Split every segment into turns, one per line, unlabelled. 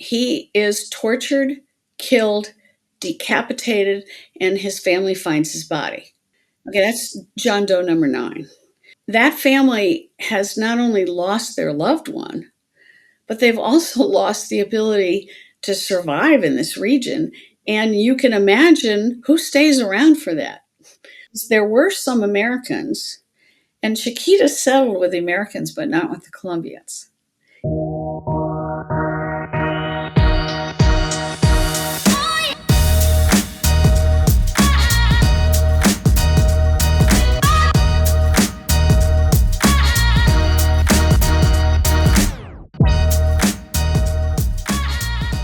He is tortured, killed, decapitated, and his family finds his body. Okay, that's John Doe number 9. That family has not only lost their loved one, but they've also lost the ability to survive in this region. And you can imagine who stays around for that. There were some Americans, and Chiquita settled with the Americans, but not with the Colombians.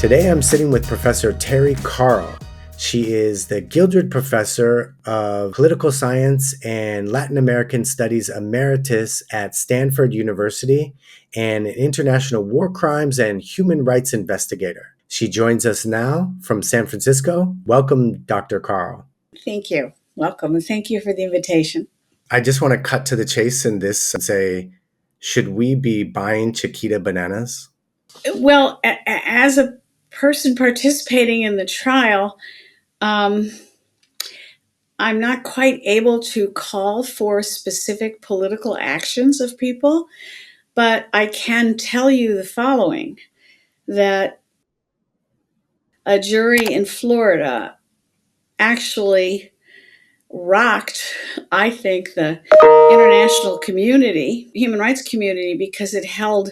Today I'm sitting with Professor Terry Karl. She is the Gildred Professor of Political Science and Latin American Studies Emeritus at Stanford University and an international war crimes and human rights investigator. She joins us now from San Francisco. Welcome, Dr. Karl.
Thank you. Welcome, and thank you for the invitation.
I just want to cut to the chase in this and say, should we be buying Chiquita bananas?
Well, as a person participating in the trial, I'm not quite able to call for specific political actions of people, but I can tell you the following, that a jury in Florida actually rocked, I think, the international community, human rights community, because it held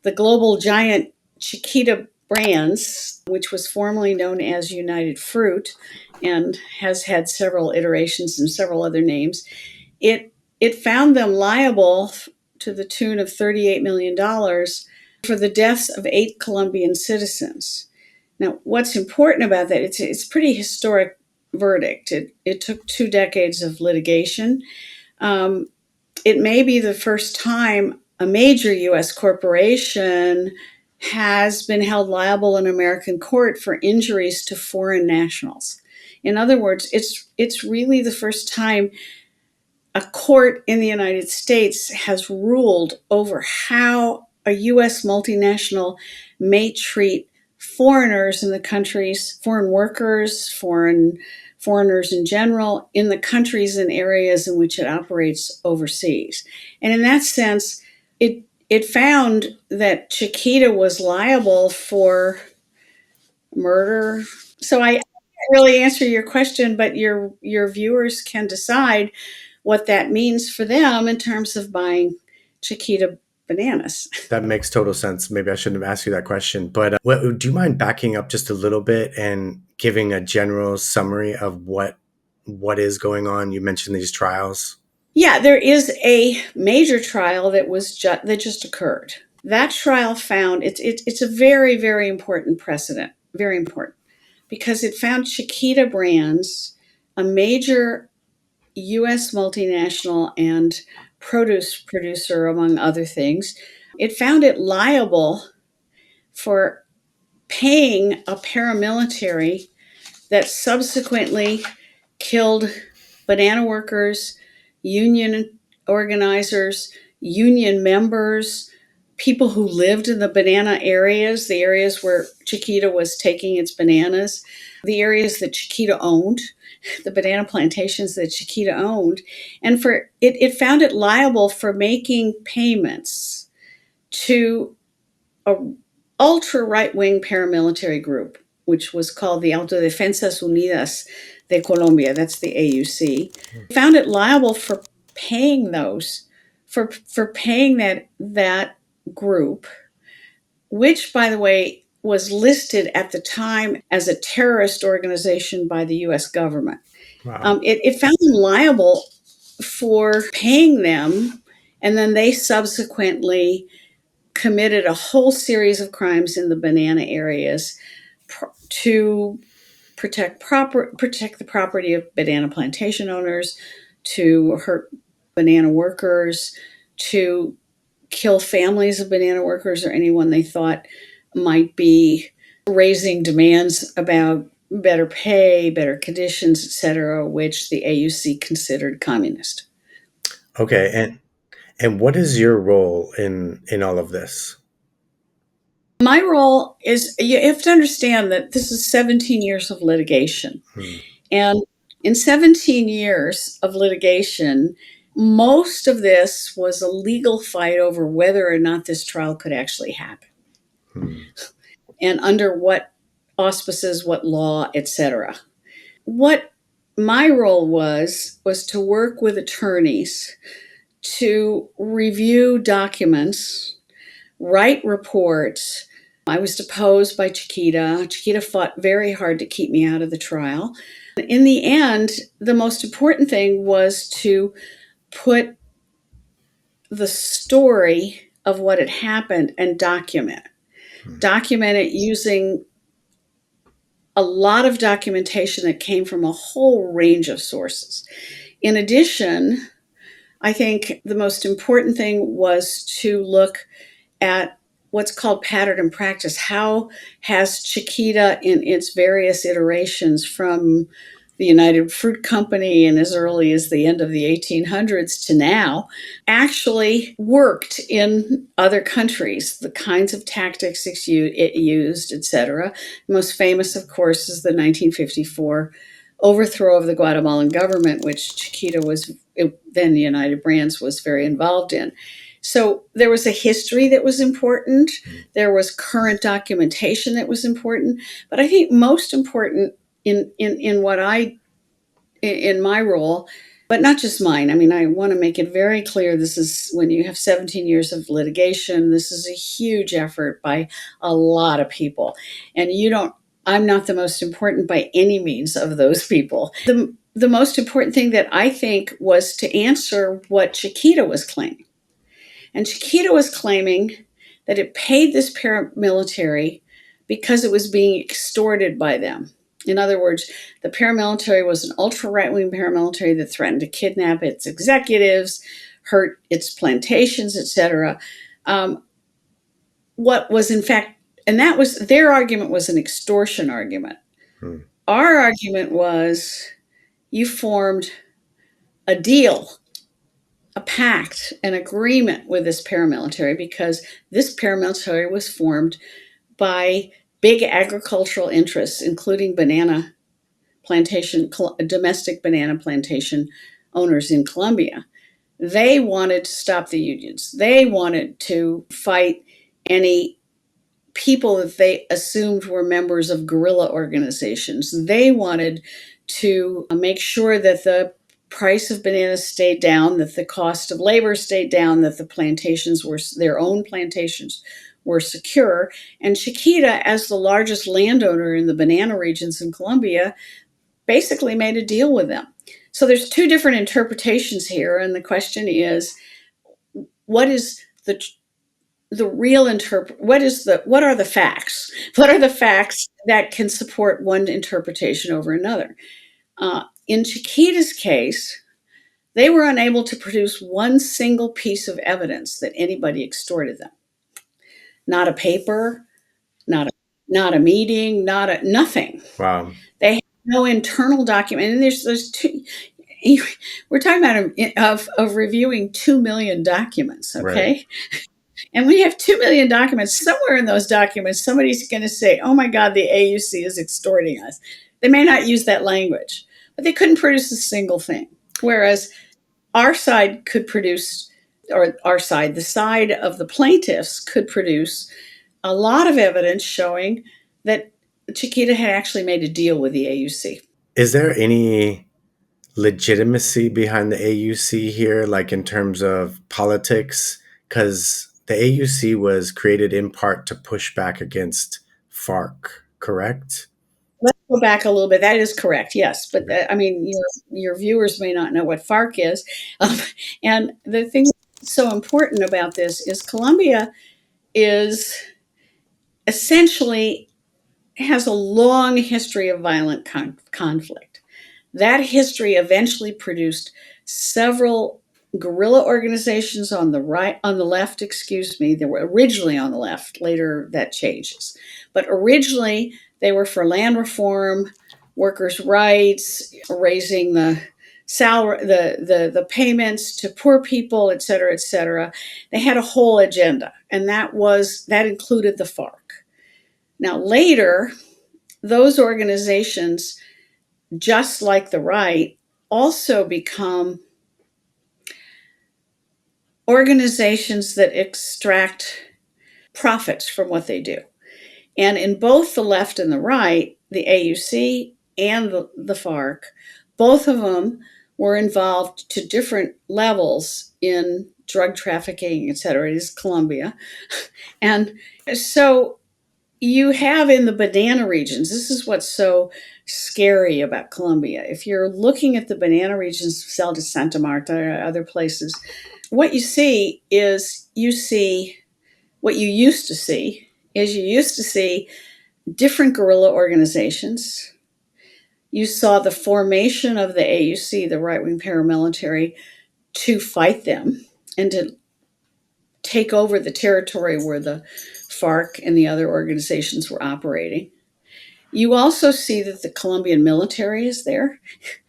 the global giant Chiquita Brands, which was formerly known as United Fruit and has had several iterations and several other names. It found them liable to the tune of $38 million for the deaths of 8 Colombian citizens. Now, what's important about that, it's a pretty historic verdict. It took 2 decades of litigation. It may be the first time a major U.S. corporation has been held liable in American court for injuries to foreign nationals. In other words, it's really the first time a court in the United States has ruled over how a U.S. multinational may treat foreigners in the countries, foreign workers, foreigners in general, in the countries and areas in which it operates overseas. And in that sense, it found that Chiquita was liable for murder. So I can't really answer your question, but your viewers can decide what that means for them in terms of buying Chiquita bananas.
That makes total sense. Maybe I shouldn't have asked you that question, but do you mind backing up just a little bit and giving a general summary of what is going on? You mentioned these trials.
Yeah, there is a major trial that just occurred. That trial found it's a very, very important precedent, very important, because it found Chiquita Brands, a major U.S. multinational and produce producer, among other things. It found it liable for paying a paramilitary that subsequently killed banana workers, union organizers, union members, people who lived in the banana areas, the areas where Chiquita was taking its bananas, the areas that Chiquita owned, the banana plantations that Chiquita owned. And for it found it liable for making payments to a ultra right-wing paramilitary group, which was called the Autodefensas Unidas de Colombia. That's the AUC. Found it liable for paying those, for paying that group, which, by the way, was listed at the time as a terrorist organization by the U.S. government.
Wow.
It found them liable for paying them, and then they subsequently committed a whole series of crimes in the banana areas to protect the property of banana plantation owners, to hurt banana workers, to kill families of banana workers or anyone they thought might be raising demands about better pay, better conditions, etc., which the AUC considered communist.
Okay, and what is your role in all of this?
My role is, you have to understand that this is 17 years of litigation.
Hmm.
And in 17 years of litigation, most of this was a legal fight over whether or not this trial could actually happen
Hmm.
and under what auspices, what law, etc. What my role was to work with attorneys to review documents, write reports. I was deposed by Chiquita. Chiquita fought very hard to keep me out of the trial. In the end, the most important thing was to put the story of what had happened and document it.
Hmm.
Document it using a lot of documentation that came from a whole range of sources. In addition, I think the most important thing was to look at what's called pattern and practice. How has Chiquita, in its various iterations from the United Fruit Company and as early as the end of the 1800s to now, actually worked in other countries, the kinds of tactics it used, etc. Most famous, of course, is the 1954 overthrow of the Guatemalan government, which Chiquita was, then United Brands, was very involved in. So there was a history that was important. There was current documentation that was important. But I think most important in what I, in my role, but not just mine. I mean, I want to make it very clear, this is, when you have 17 years of litigation, this is a huge effort by a lot of people. And I'm not the most important by any means of those people. The most important thing that I think was to answer what Chiquita was claiming. And Chiquita was claiming that it paid this paramilitary because it was being extorted by them. In other words, the paramilitary was an ultra right wing paramilitary that threatened to kidnap its executives, hurt its plantations, etc. What was in fact, and that was their argument, was an extortion argument.
Hmm.
Our argument was, you formed a deal, a pact, an agreement with this paramilitary because this paramilitary was formed by big agricultural interests, including banana plantation, domestic banana plantation owners in Colombia. They wanted to stop the unions. They wanted to fight any people that they assumed were members of guerrilla organizations. They wanted to make sure that the price of bananas stayed down, that the cost of labor stayed down, that the plantations were, their own plantations were secure. And Chiquita, as the largest landowner in the banana regions in Colombia, basically made a deal with them. So there's two different interpretations here, and the question is, what is the real what are the facts? What are the facts that can support one interpretation over another? In Chiquita's case, they were unable to produce one single piece of evidence that anybody extorted them. Not a paper, not a, not a meeting, nothing.
Wow.
They have no internal document. And there's two. We're talking about of reviewing 2 million documents.
Right.
Okay, and we have 2 million documents. Somewhere in those documents, somebody's going to say, "Oh my God, the AUC is extorting us." They may not use that language, but they couldn't produce a single thing. Whereas our side could produce, or our side, the side of the plaintiffs, could produce a lot of evidence showing that Chiquita had actually made a deal with the AUC.
Is there any legitimacy behind the AUC here, like in terms of politics? Because the AUC was created in part to push back against FARC, correct?
Let's go back a little bit. That is correct, yes. But I mean, your viewers may not know what FARC is. Um, and the thing that's so important about this is Colombia is essentially has a long history of violent conflict. That history eventually produced several guerrilla organizations on the right, on the left, excuse me. They were originally on the left, later that changes. But originally they were for land reform, workers' rights, raising the salary, the payments to poor people, et cetera, et cetera. They had a whole agenda, and that included the FARC. Now, later, those organizations, just like the right, also become organizations that extract profits from what they do. And in both the left and the right, the AUC and the FARC, both of them were involved to different levels in drug trafficking, et cetera. It is Colombia. And so you have in the banana regions, this is what's so scary about Colombia. If you're looking at the banana regions, Sal de Santa Marta, or other places, what you see is what you used to see different guerrilla organizations. You saw the formation of the AUC, the right-wing paramilitary, to fight them and to take over the territory where the FARC and the other organizations were operating. You also see that the Colombian military is there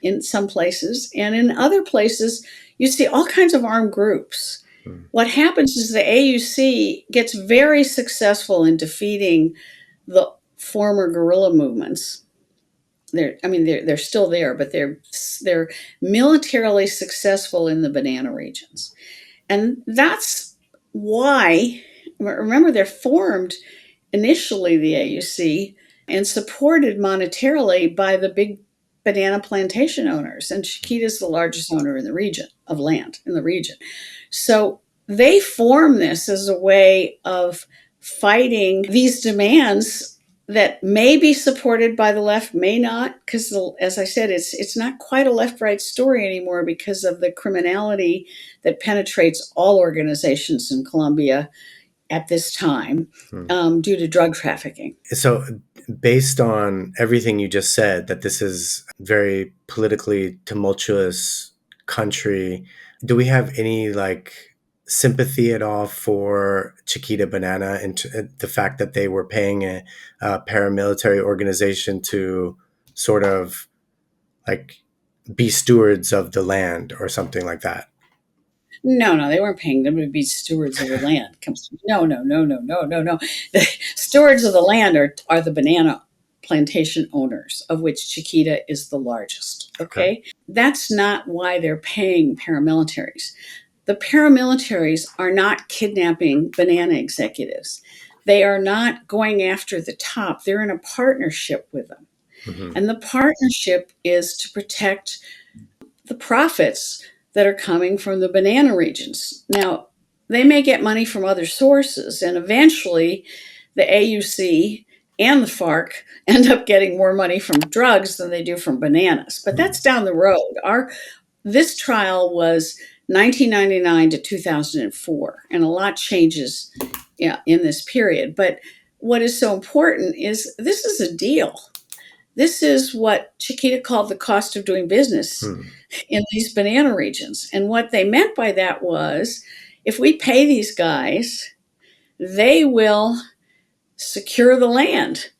in some places, and in other places, you see all kinds of armed groups. What happens is the AUC gets very successful in defeating the former guerrilla movements. They're still there, but they're militarily successful in the banana regions, and that's why. Remember, they're formed initially, the AUC, and supported monetarily by the big banana plantation owners. And Chiquita is the largest owner in the region of land in the region. So they form this as a way of fighting these demands that may be supported by the left, may not, because as I said, it's not quite a left-right story anymore because of the criminality that penetrates all organizations in Colombia at this time due to drug trafficking.
So, based on everything you just said, that this is a very politically tumultuous country, do we have any sympathy at all for Chiquita Banana and the fact that they were paying a paramilitary organization to sort of be stewards of the land or something like that?
No, they weren't paying them to be stewards of the land. No. The stewards of the land are the banana plantation owners, of which Chiquita is the largest. Okay? That's not why they're paying paramilitaries. The paramilitaries are not kidnapping banana executives. They are not going after the top. They're in a partnership with them.
Mm-hmm.
And the partnership is to protect the profits that are coming from the banana regions. Now, they may get money from other sources, and eventually the AUC and the FARC end up getting more money from drugs than they do from bananas. But that's down the road. This trial was 1999 to 2004, and a lot changes in this period. But what is so important is this is a deal. This is what Chiquita called the cost of doing business in these banana regions. And what they meant by that was, if we pay these guys, they will secure the land.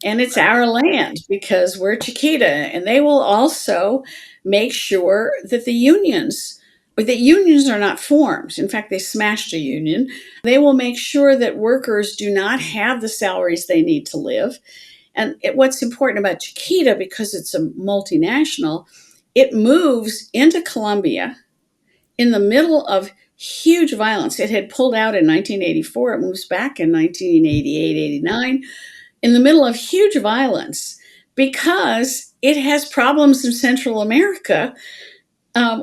And it's our land because we're Chiquita. And they will also make sure that the unions are not formed. In fact, they smashed a union. They will make sure that workers do not have the salaries they need to live. And what's important about Chiquita, because it's a multinational, it moves into Colombia in the middle of huge violence. It had pulled out in 1984. It moves back in 1988, 89, in the middle of huge violence because it has problems in Central America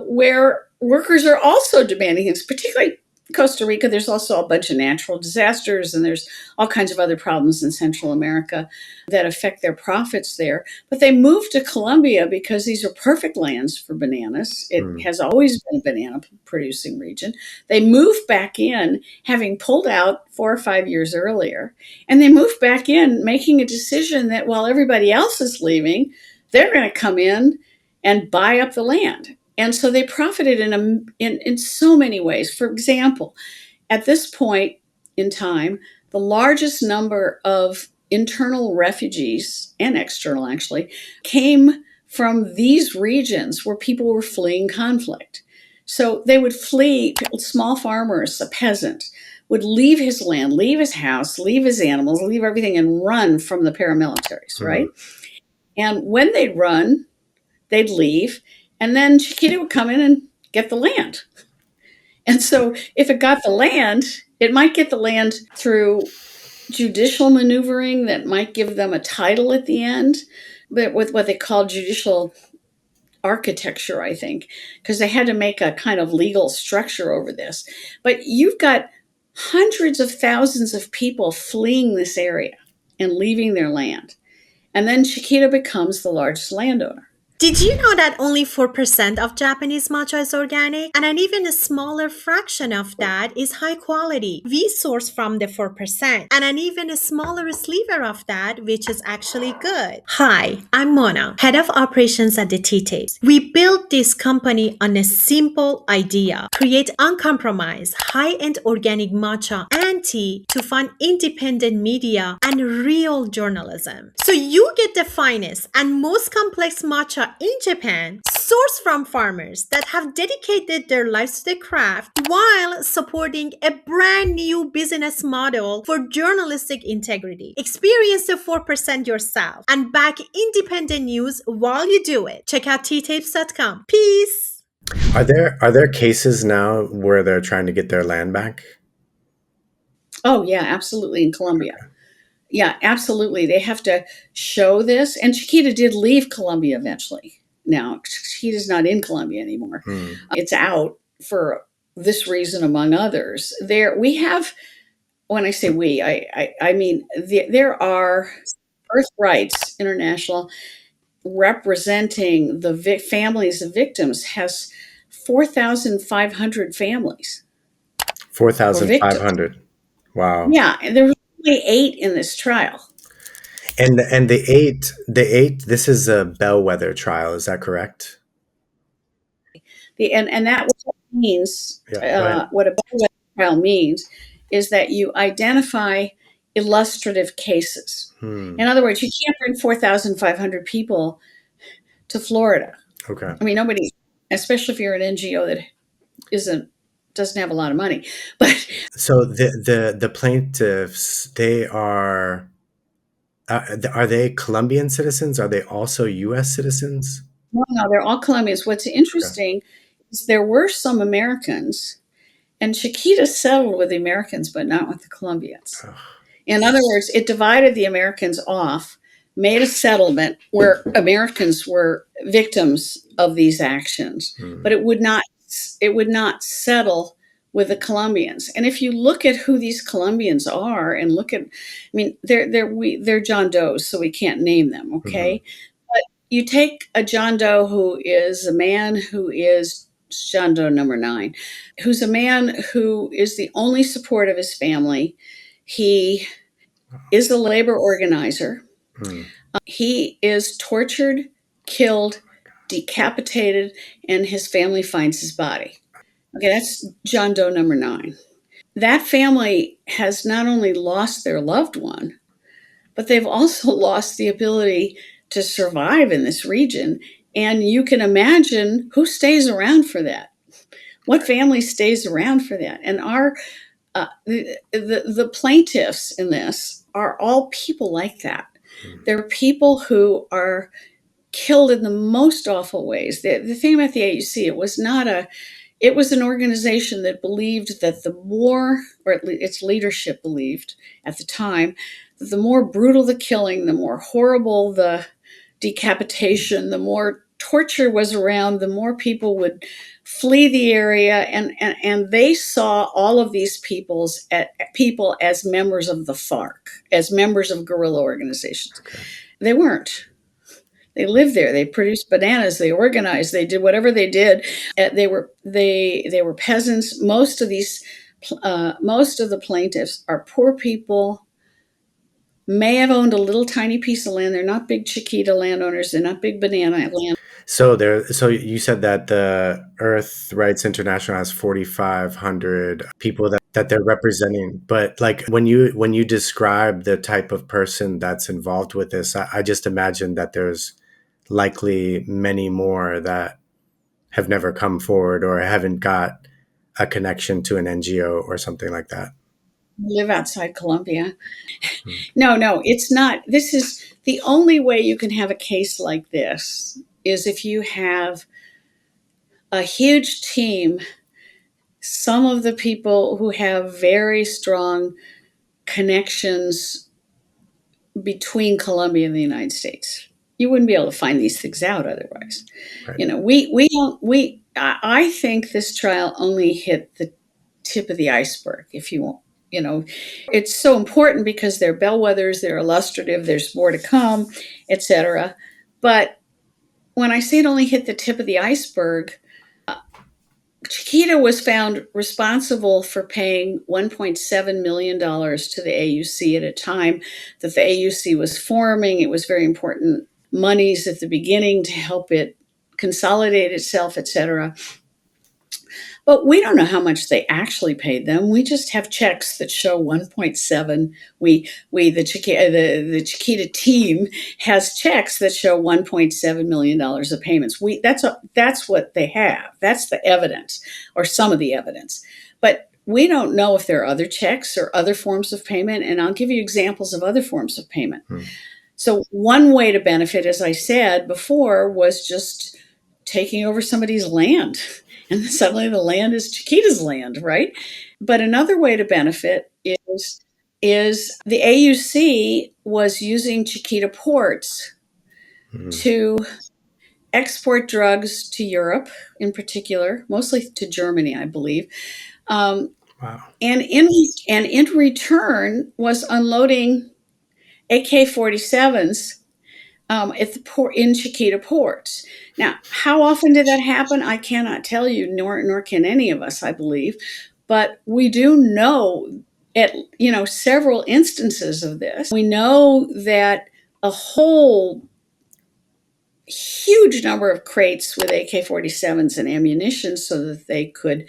where workers are also demanding things, particularly Costa Rica. There's also a bunch of natural disasters, and there's all kinds of other problems in Central America that affect their profits there. But they moved to Colombia because these are perfect lands for bananas. It has always been a banana producing region. They moved back in, having pulled out 4 or 5 years earlier, and they moved back in making a decision that while everybody else is leaving, they're going to come in and buy up the land. And so they profited in so many ways. For example, at this point in time, the largest number of internal refugees, and external actually, came from these regions where people were fleeing conflict. So they would flee, small farmers, a peasant, would leave his land, leave his house, leave his animals, leave everything, and run from the paramilitaries,
Mhm.
right? And when they'd run, they'd leave, and then Chiquita would come in and get the land. And so if it got the land, it might get the land through judicial maneuvering that might give them a title at the end, but with what they call judicial architecture, I think, because they had to make a kind of legal structure over this. But you've got hundreds of thousands of people fleeing this area and leaving their land. And then Chiquita becomes the largest landowner.
Did you know that only 4% of Japanese matcha is organic? And an even smaller fraction of that is high quality. We source from the 4%. And an even smaller sliver of that, which is actually good. Hi, I'm Mona, head of operations at the Tea Tapes. We built this company on a simple idea: create uncompromised, high-end organic matcha and tea to fund independent media and real journalism. So you get the finest and most complex matcha in Japan, sourced from farmers that have dedicated their lives to the craft while supporting a brand new business model for journalistic integrity. Experience the 4% yourself and back independent news while you do it. Check out teatapes.com. Peace.
Are there cases now where they're trying to get their land back?
Oh, yeah, absolutely, in Colombia. Yeah, absolutely. They have to show this. And Chiquita did leave Colombia eventually. Now, Chiquita's not in Colombia anymore.
Hmm.
It's out for this reason, among others. There, we have, when I say we, I mean, there are Earth Rights International representing the families of victims has 4,500 families or victims.
4,500. Wow.
Yeah, and there were only 8 in this trial.
And the eight. This is a bellwether trial. Is that correct?
And that what it means,
Yeah. Go ahead.
what a bellwether trial means, is that you identify illustrative cases.
Hmm.
In other words, you can't bring 4,500 people to Florida.
Okay.
I mean, nobody, especially if you're an NGO that doesn't have a lot of money. But
So the plaintiffs, are they Colombian citizens? Are they also U.S. citizens?
no, they're all Colombians. What's
Okay.
interesting is there were some Americans, and Chiquita settled with the Americans, but not with the Colombians.
Ugh.
In other words, it divided the Americans off, made a settlement where Americans were victims of these actions,
Hmm.
but it would not settle with the Colombians. And if you look at who these Colombians are, and look at, I mean, they're John Does, so we can't name them,
Mhm.
okay? But you take a John Doe who is a man who is John Doe number 9, who's a man who is the only support of his family. He is a labor organizer.
Hmm.
He is tortured, killed, decapitated, and his family finds his body. Okay, that's John Doe number 9. That family has not only lost their loved one, but they've also lost the ability to survive in this region. And you can imagine who stays around for that. What family stays around for that? And the plaintiffs in this are all people like that.
Hmm.
They're people who are killed in the most awful ways. The thing about the AUC, it was an organization that believed that the more, or at least its leadership believed at the time, that the more brutal the killing, the more horrible the decapitation, the more torture was around, the more people would flee the area. And they saw all of these people as members of the FARC, as members of guerrilla organizations.
Okay.
They weren't. They lived there. They produced bananas. They organized. They did whatever they did. They were peasants. Most of the plaintiffs are poor people. May have owned a little tiny piece of land. They're not big Chiquita landowners. They're not big banana land.
So you said that the Earth Rights International has 4,500 people that they're representing. But like when you describe the type of person that's involved with this, I just imagine that there's likely many more that have never come forward or haven't got a connection to an NGO or something like that.
live outside Colombia.
Hmm.
No, it's not. This is the only way you can have a case like this is if you have a huge team, some of the people who have very strong connections between Colombia and the United States. You wouldn't be able to find these things out otherwise.
Right.
We don't we I think this trial only hit the tip of the iceberg, if you want. It's so important because they're bellwethers, they're illustrative, there's more to come, etc. But when I say it only hit the tip of the iceberg, Chiquita was found responsible for paying $1.7 million to the AUC at a time that the AUC was forming. It was very important monies at the beginning to help it consolidate itself, etc. But we don't know how much they actually paid them. We just have checks that show 1.7. The Chiquita team has checks that show $1.7 million of payments. That's what they have. That's the evidence, or some of the evidence. But we don't know if there are other checks or other forms of payment. And I'll give you examples of other forms of payment.
Hmm.
So one way to benefit, as I said before, was just taking over somebody's land. And suddenly the land is Chiquita's land, right? But another way to benefit is the AUC was using Chiquita ports
Hmm.
to export drugs to Europe, in particular, mostly to Germany, I believe.
Wow.
And in return was unloading AK-47s at the port in Chiquita ports. Now, how often did that happen? I cannot tell you, nor can any of us, I believe. But we do know at several instances of this. We know that a whole huge number of crates with AK-47s and ammunition so that they could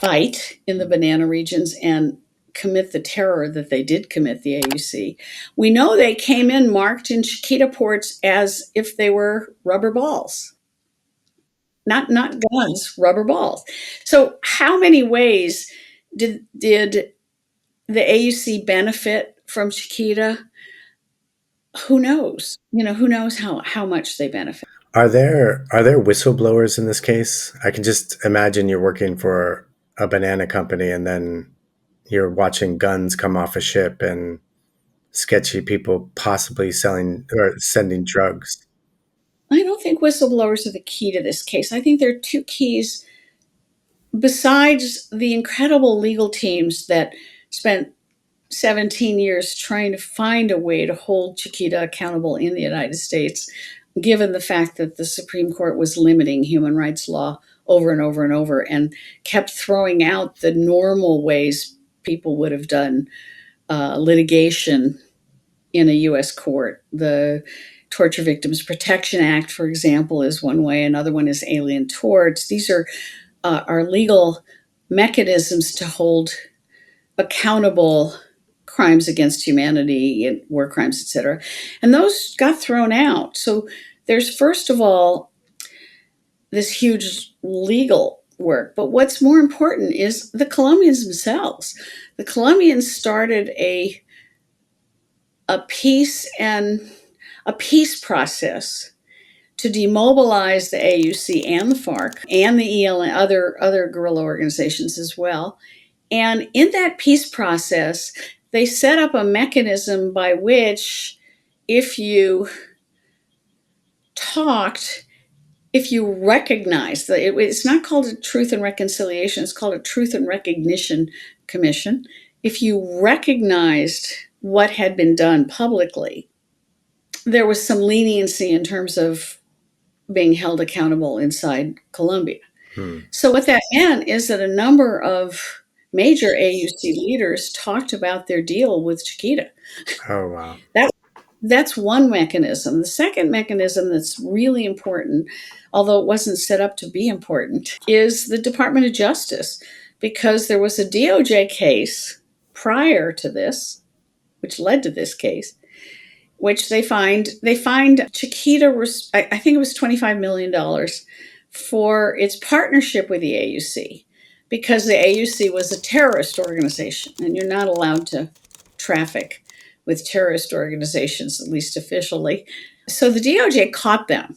fight in the banana regions and commit the terror that they did commit, the AUC. We know they came in marked in Chiquita ports as if they were rubber balls. Not guns, rubber balls. So how many ways did the AUC benefit from Chiquita? Who knows? Who knows how much they benefit.
Are there whistleblowers in this case? I can just imagine you're working for a banana company and then you're watching guns come off a ship and sketchy people possibly selling or sending drugs.
I don't think whistleblowers are the key to this case. I think there are two keys besides the incredible legal teams that spent 17 years trying to find a way to hold Chiquita accountable in the United States, given the fact that the Supreme Court was limiting human rights law over and over and over and kept throwing out the normal ways people would have done litigation in a U.S. court. The Torture Victims Protection Act, for example, is one way. Another one is alien torts. These are legal mechanisms to hold accountable crimes against humanity, war crimes, etc. And those got thrown out. So there's, first of all, this huge legal work. But what's more important is the Colombians themselves. The Colombians started a peace process to demobilize the AUC and the FARC and the ELN, other guerrilla organizations as well. And in that peace process, they set up a mechanism by which if you talked, if you recognized, it's not called a Truth and Reconciliation, it's called a Truth and Recognition Commission. If you recognized what had been done publicly, there was some leniency in terms of being held accountable inside Colombia.
Hmm.
So what that meant is that a number of major AUC leaders talked about their deal with Chiquita.
Oh, wow.
That's one mechanism. The second mechanism that's really important, although it wasn't set up to be important, is the Department of Justice, because there was a DOJ case prior to this, which led to this case, which they find Chiquita, I think it was $25 million for its partnership with the AUC, because the AUC was a terrorist organization, and you're not allowed to traffic with terrorist organizations, at least officially. So the DOJ caught them.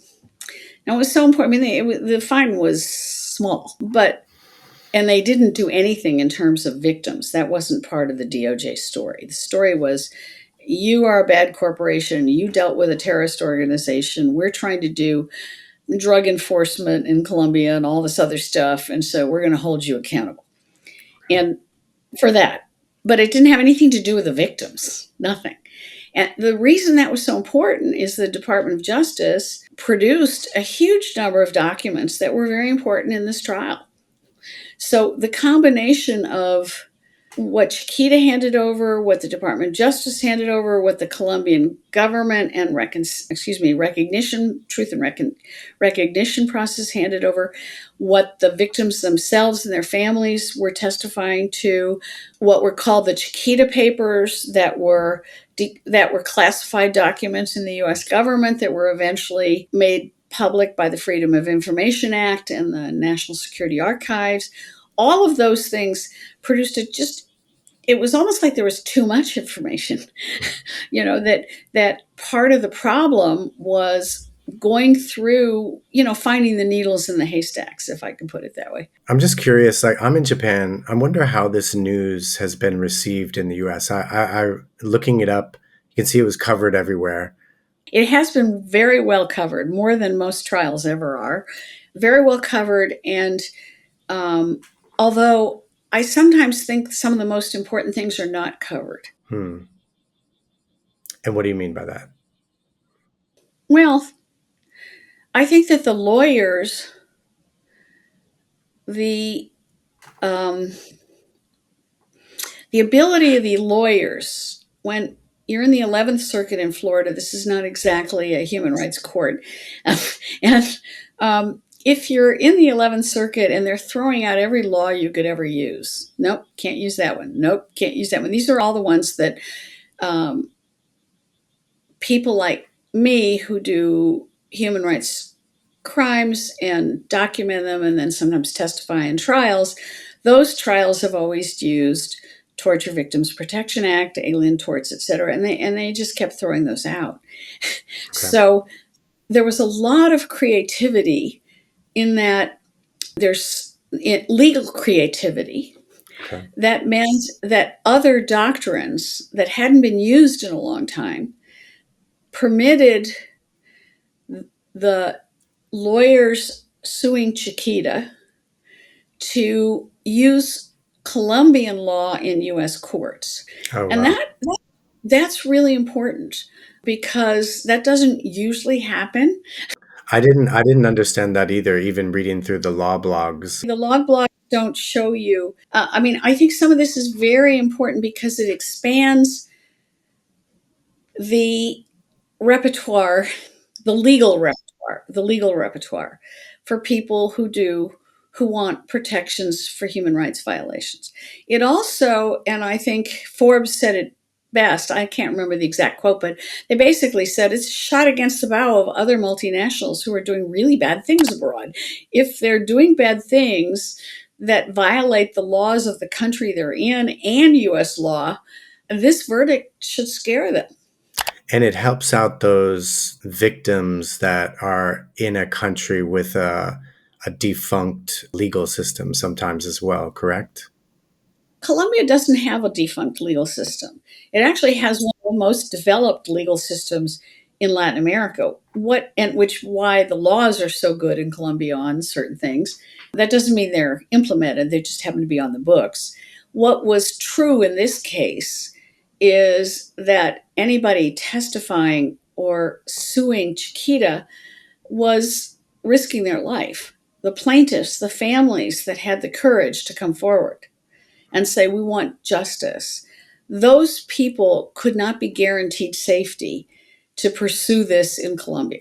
Now it was so important. I mean, the fine was small, and they didn't do anything in terms of victims. That wasn't part of the DOJ story. The story was, you are a bad corporation. You dealt with a terrorist organization. We're trying to do drug enforcement in Colombia and all this other stuff. And so we're going to hold you accountable. And for that. But it didn't have anything to do with the victims, nothing. And the reason that was so important is the Department of Justice produced a huge number of documents that were very important in this trial. So the combination of what Chiquita handed over, what the Department of Justice handed over, what the Colombian government and truth and recognition process handed over, what the victims themselves and their families were testifying to, what were called the Chiquita papers that were classified documents in the U.S. government that were eventually made public by the Freedom of Information Act and the National Security Archives. All of those things produced it was almost like there was too much information. That part of the problem was going through, finding the needles in the haystacks, if I can put it that way.
I'm just curious, like, I'm in Japan. I wonder how this news has been received in the US. I looking it up, you can see it was covered everywhere.
It has been very well covered, more than most trials ever are. Very well covered. And although I sometimes think some of the most important things are not covered.
And what do you mean by that?
Well, I think that the lawyers, the ability of the lawyers, when you're in the 11th Circuit in Florida, this is not exactly a human rights court. And if you're in the 11th Circuit and they're throwing out every law you could ever use, nope, can't use that one. Nope, can't use that one. These are all the ones that people like me who do human rights crimes and document them and then sometimes testify in trials, those trials have always used Torture Victims Protection Act, Alien Torts, et cetera, and they just kept throwing those out. Okay. So there was a lot of creativity in that. There's legal creativity. Okay. That meant that other doctrines that hadn't been used in a long time permitted the lawyers suing Chiquita to use Colombian law in U.S. courts. Oh, and wow. That's really important because that doesn't usually happen.
I didn't understand that either, even reading through the law blogs.
The law blogs don't show you. I think some of this is very important because it expands the repertoire, the legal repertoire for people who want protections for human rights violations. It also, and I think Forbes said it best, I can't remember the exact quote, but they basically said it's a shot against the bow of other multinationals who are doing really bad things abroad. If they're doing bad things that violate the laws of the country they're in and U.S. law, this verdict should scare them.
And it helps out those victims that are in a country with a defunct legal system sometimes as well, correct?
Colombia doesn't have a defunct legal system. It actually has one of the most developed legal systems in Latin America. Why the laws are so good in Colombia on certain things. That doesn't mean they're implemented. They just happen to be on the books. What was true in this case is that anybody testifying or suing Chiquita was risking their life. The plaintiffs, the families that had the courage to come forward and say, we want justice, those people could not be guaranteed safety to pursue this in Colombia.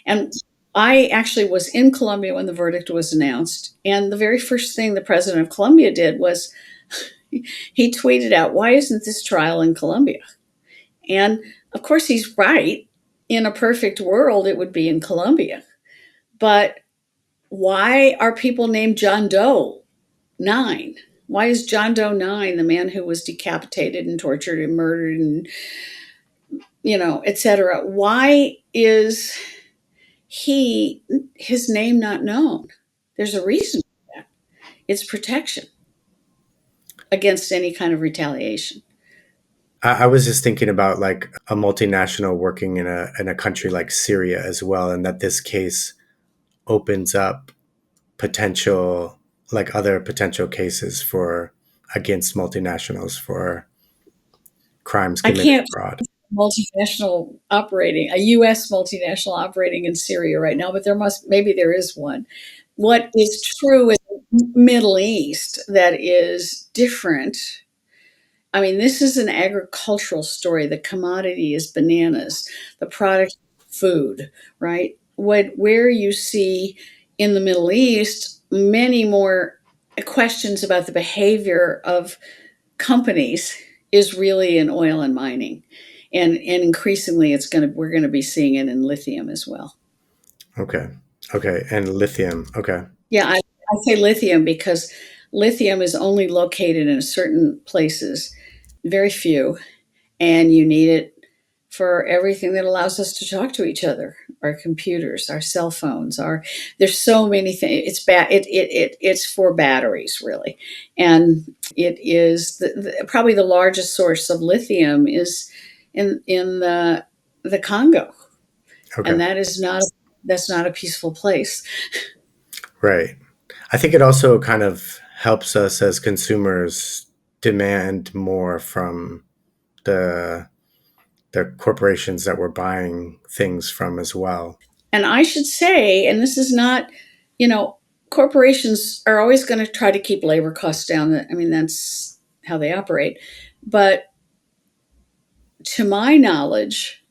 And I actually was in Colombia when the verdict was announced. And the very first thing the president of Colombia did was he tweeted out, why isn't this trial in Colombia? And of course, he's right. In a perfect world, it would be in Colombia. But why are people named John Doe 9? Why is John Doe 9, the man who was decapitated and tortured and murdered and, etc.? Why is his name not known? There's a reason for that. It's protection against any kind of retaliation.
I was just thinking about like a multinational working in a country like Syria as well, and that this case opens up potential, like other potential cases for against multinationals for crimes
I
committed
can't
abroad.
multinational operating, a U.S. multinational operating in Syria right now, but maybe there is one. What is true in the Middle East that is different? I mean, this is an agricultural story. The commodity is bananas. The product, food, right? Where you see in the Middle East many more questions about the behavior of companies is really in oil and mining, and increasingly we're going to be seeing it in lithium as well.
Okay. Okay. And lithium. Okay.
Yeah, I say lithium because lithium is only located in certain places, very few, and you need it for everything that allows us to talk to each other, our computers, our cell phones, there's so many things. It's for batteries really, and it is probably the largest source of lithium is in the Congo,
Okay.
and that's not a peaceful place.
Right. I think it also kind of helps us as consumers demand more from the the corporations that we're buying things from as well.
And I should say, and this is not, you know, corporations are always going to try to keep labor costs down. I mean, that's how they operate. But to my knowledge,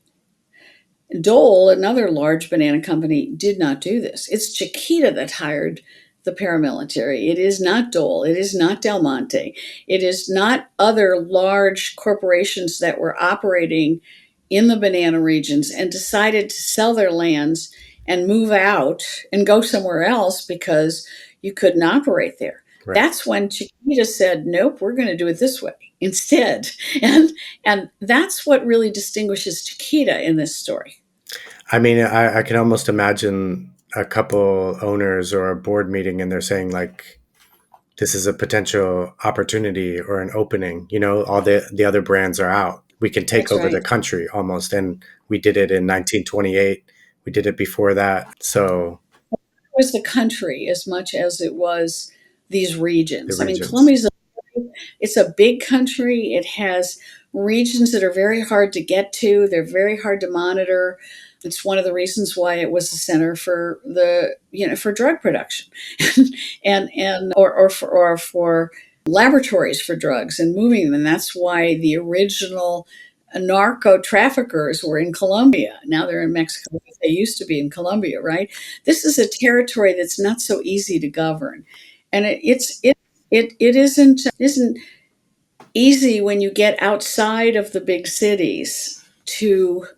Dole, another large banana company, did not do this. It's Chiquita that hired the paramilitary. It is not Dole. It is not Del Monte. It is not other large corporations that were operating in the banana regions and decided to sell their lands and move out and go somewhere else because you couldn't operate there.
Right.
That's when Chiquita said, "Nope, we're going to do it this way instead." And and that's what really distinguishes Chiquita in this story.
I mean, I can almost imagine a couple owners or a board meeting and they're saying like, this is a potential opportunity or an opening. You know, all the other brands are out. We can take
That's
over the
right.
country almost. And we did it in 1928. We did it before that. So
It was the country as much as it was these
the
regions. I mean,
regions.
It's a big country. It has regions that are very hard to get to. They're very hard to monitor. It's one of the reasons why it was the center for for drug production, and or for laboratories for drugs and moving them. And that's why the original narco traffickers were in Colombia. Now they're in Mexico, but they used to be in Colombia, right? This is a territory that's not so easy to govern, and it isn't easy when you get outside of the big cities to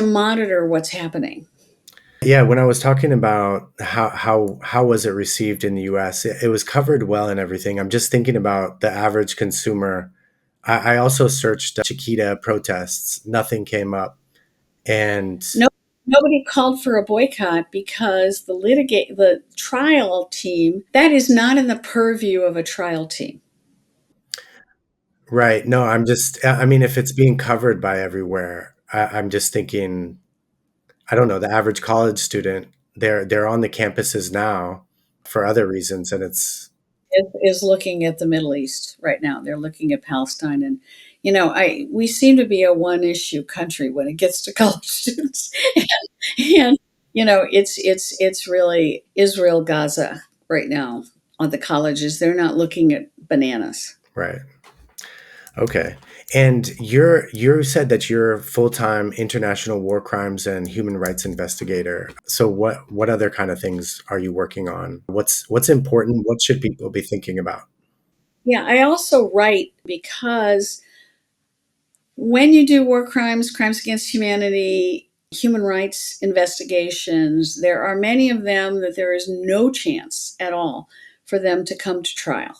monitor what's happening.
Yeah, when I was talking about how was it received in the US, it was covered well and everything. I'm just thinking about the average consumer. I also searched Chiquita protests. Nothing came up. And
No, nobody called for a boycott because the trial team, that is not in the purview of a trial team.
right, no, I mean, if it's being covered by everywhere, I'm just thinking, I don't know, the average college student, they're on the campuses now for other reasons, and it's
Is looking at the Middle East right now. They're looking at Palestine, and we seem to be a one issue country when it gets to college students, and it's really Israel Gaza right now on the colleges. They're not looking at bananas.
right. Okay. And you said that you're a full-time international war crimes and human rights investigator. So what other kind of things are you working on? What's important? What should people be thinking about?
Yeah, I also write because when you do war crimes, crimes against humanity, human rights investigations, there are many of them that there is no chance at all for them to come to trial.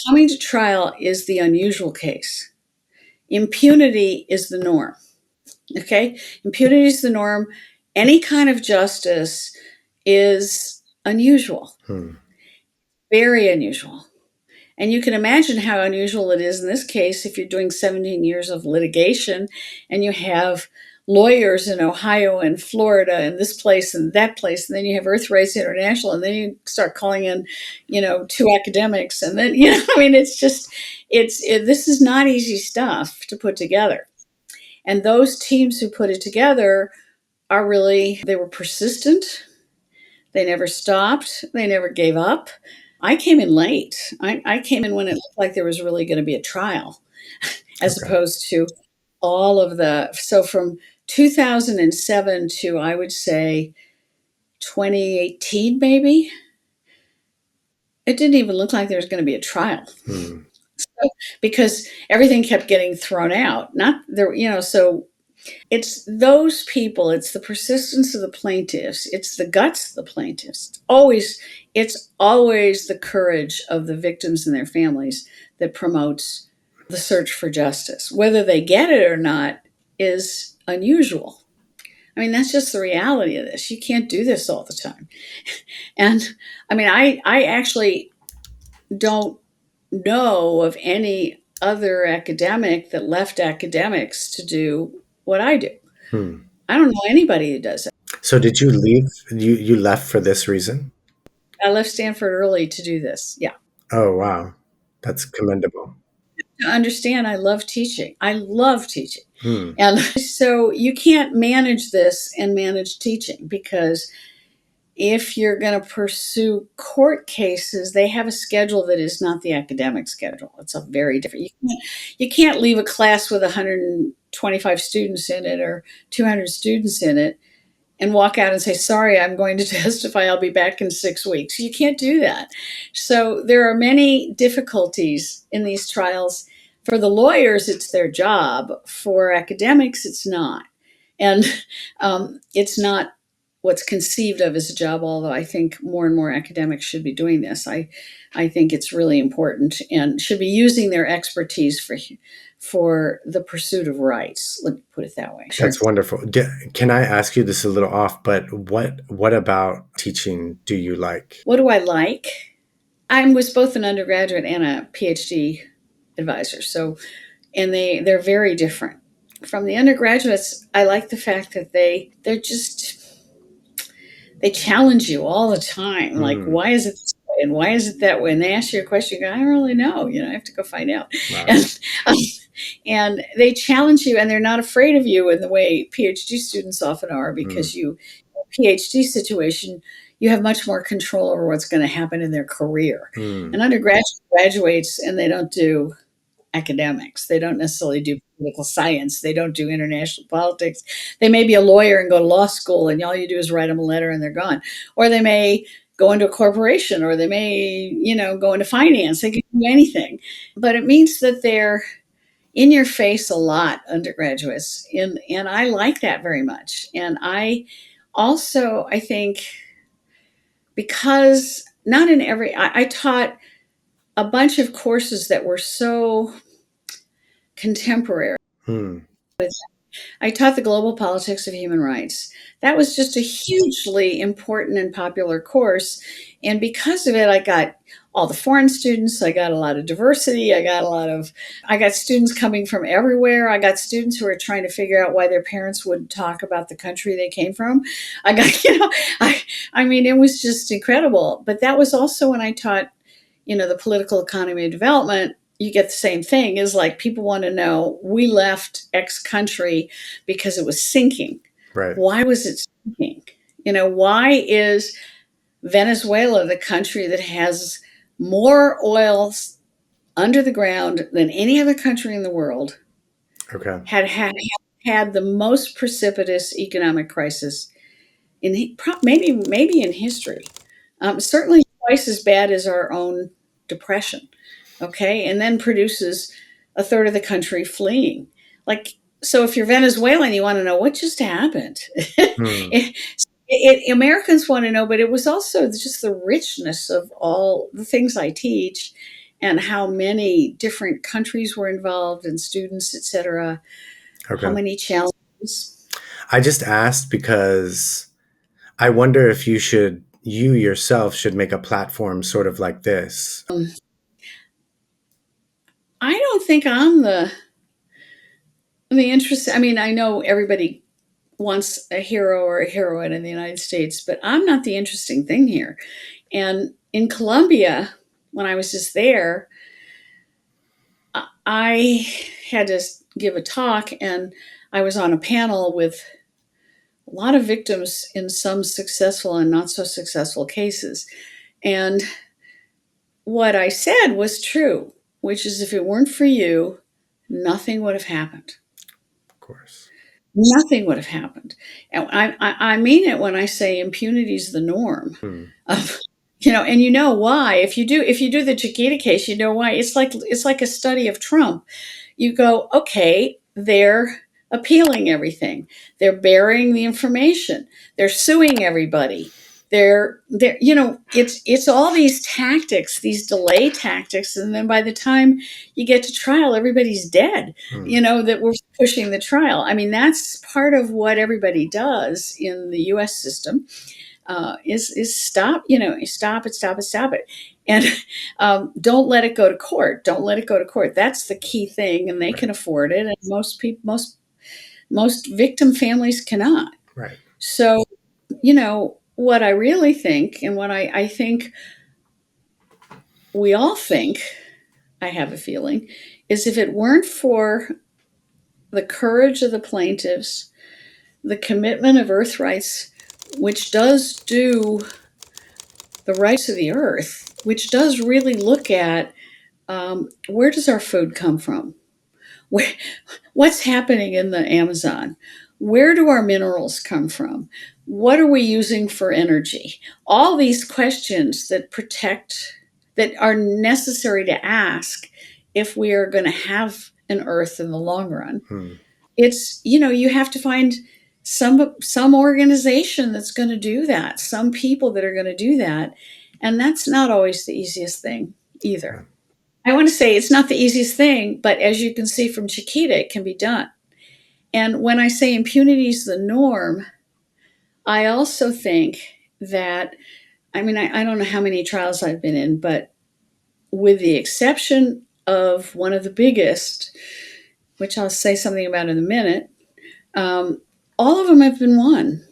Coming to trial is the unusual case. Impunity is the norm. Okay? Impunity is the norm. Any kind of justice is unusual, very unusual. And you can imagine how unusual it is in this case if you're doing 17 years of litigation and you have lawyers in Ohio and Florida and this place and that place, and then you have Earth Rights International, and then you start calling in, two academics, and then, I mean, it's just, this is not easy stuff to put together. And those teams who put it together they were persistent. They never stopped. They never gave up. I came in late. I came in when it looked like there was really going to be a trial, as opposed to all of so from 2007 to, I would say, 2018, maybe, it didn't even look like there was going to be a trial. Because everything kept getting thrown out. Not there, so it's those people, it's the persistence of the plaintiffs, it's the guts of the plaintiffs. It's always the courage of the victims and their families that promotes the search for justice. Whether they get it or not is unusual. I mean, that's just the reality of this. You can't do this all the time. And I mean, I actually don't know of any other academic that left academics to do what I do. I don't know anybody who does it.
So did you leave? You left for this reason?
I left Stanford early to do this. Yeah.
Oh, wow. That's commendable.
To understand, I love teaching. I love teaching. And so you can't manage this and manage teaching, because if you're going to pursue court cases, they have a schedule that is not the academic schedule. It's a very different. You can't leave a class with 125 students in it or 200 students in it and walk out and say, sorry, I'm going to testify. I'll be back in 6 weeks. You can't do that. So there are many difficulties in these trials. For the lawyers, it's their job. For academics, it's not. And it's not what's conceived of as a job, although I think more and more academics should be doing this. I think it's really important and should be using their expertise for the pursuit of rights. Let me put it that way.
That's wonderful. Can I ask you this a little off, but what about teaching do you like?
What do I like? I was both an undergraduate and a PhD advisor. So, and they're very different. From the undergraduates, I like the fact that they challenge you all the time. Like, why is it this way and why is it that way? And they ask you a question, you go, I don't really know. I have to go find out. Wow. And they challenge you, and they're not afraid of you in the way PhD students often are, because in a PhD situation, you have much more control over what's going to happen in their career. An undergraduate graduates and they don't do academics. They don't necessarily do political science. They don't do international politics. They may be a lawyer and go to law school, and all you do is write them a letter and they're gone. Or they may go into a corporation, or they may, go into finance. They can do anything. But it means that they're in your face a lot, undergraduates. And I like that very much. And I think, because not in I taught a bunch of courses that were so contemporary. I taught the global politics of human rights. That was just a hugely important and popular course. And because of it, I got all the foreign students. I got a lot of diversity. I got students coming from everywhere. I got students who were trying to figure out why their parents would talk about the country they came from. I got, I mean, it was just incredible. But that was also when I taught, the political economy of development. You get the same thing, is like, people want to know, we left X country because it was sinking.
Right.
Why was it sinking? Why is Venezuela the country that has more oil under the ground than any other country in the world?
Okay.
Had the most precipitous economic crisis in maybe in history. Certainly twice as bad as our own depression. Okay, and then produces a third of the country fleeing. So if you're Venezuelan, you want to know what just happened. Americans want to know, but it was also just the richness of all the things I teach and how many different countries were involved and students, etc. How
Okay.
many challenges.
I just asked because I wonder if you yourself should make a platform sort of like this.
I don't think I'm the interest. I mean, I know everybody wants a hero or a heroine in the United States, but I'm not the interesting thing here. And in Colombia, when I was just there, I had to give a talk, and I was on a panel with a lot of victims in some successful and not so successful cases. And what I said was true, which is if it weren't for you, nothing would have happened.
Of course.
Nothing would have happened. And I mean it when I say impunity is the norm. Of, and you know why. If you do the Chiquita case, you know why. It's like a study of Trump. You go, okay, they're appealing everything. They're burying the information. They're suing everybody. It's all these tactics, these delay tactics, and then by the time you get to trial, everybody's dead. That we're pushing the trial. I mean, that's part of what everybody does in the U.S. system. Is stop, stop it, and don't let it go to court. Don't let it go to court. That's the key thing, and they can afford it, and most people, most victim families cannot.
Right.
So, what I really think, and what I think we all think, I have a feeling, is if it weren't for the courage of the plaintiffs, the commitment of Earth rights, which does do the rights of the earth, which does really look at where does our food come from? What's happening in the Amazon? Where do our minerals come from? What are we using for energy? All these questions that are necessary to ask if we are going to have an earth in the long run. It's, you have to find some organization that's going to do that, some people that are going to do that. And that's not always the easiest thing either. I want to say it's not the easiest thing, but as you can see from Chiquita, it can be done. And when I say impunity is the norm, I also think that, I mean, I don't know how many trials I've been in, but with the exception of one of the biggest, which I'll say something about in a minute, all of them have been won.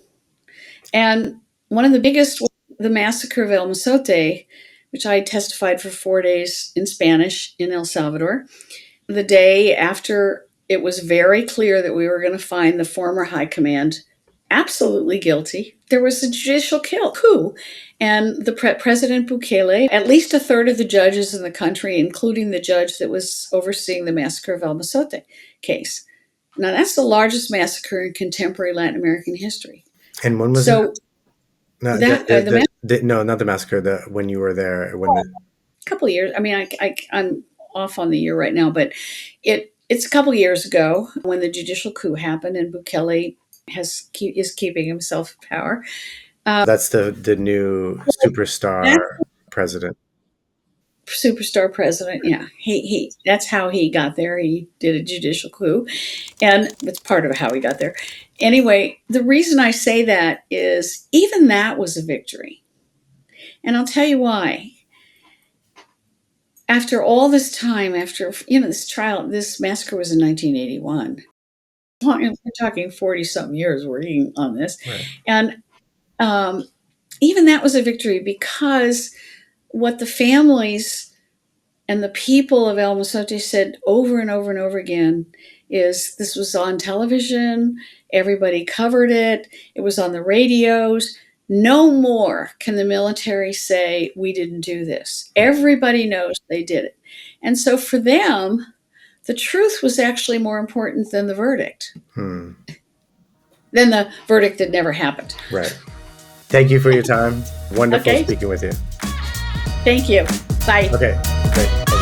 And one of the biggest was the massacre of El Mozote, which I testified for 4 days in Spanish in El Salvador. The day after it was very clear that we were going to find the former high command absolutely guilty, there was a judicial coup. And the President Bukele, at least a third of the judges in the country, including the judge that was overseeing the massacre of El Mozote case. Now, that's the largest massacre in contemporary Latin American history.
And when was
so
it? No, no, not the massacre. When you were there,
a couple of years. I mean, I'm off on the year right now, but it's a couple of years ago when the judicial coup happened, and Bukele is keeping himself in power.
That's the new superstar president.
Superstar president, yeah. He that's how he got there. He did a judicial coup, and it's part of how he got there. Anyway, the reason I say that is even that was a victory. And I'll tell you why. After all this time, after this trial, this massacre was in 1981. We're talking 40-something years working on this.
Right.
And even that was a victory, because what the families and the people of El Mozote said over and over and over again is this was on television, everybody covered it, it was on the radios. No more can the military say we didn't do this. Everybody knows they did it. And so for them, the truth was actually more important than the verdict. Than the verdict that never happened.
Right. Thank you for your time. Wonderful speaking with you.
Thank you. Bye.
Okay, great.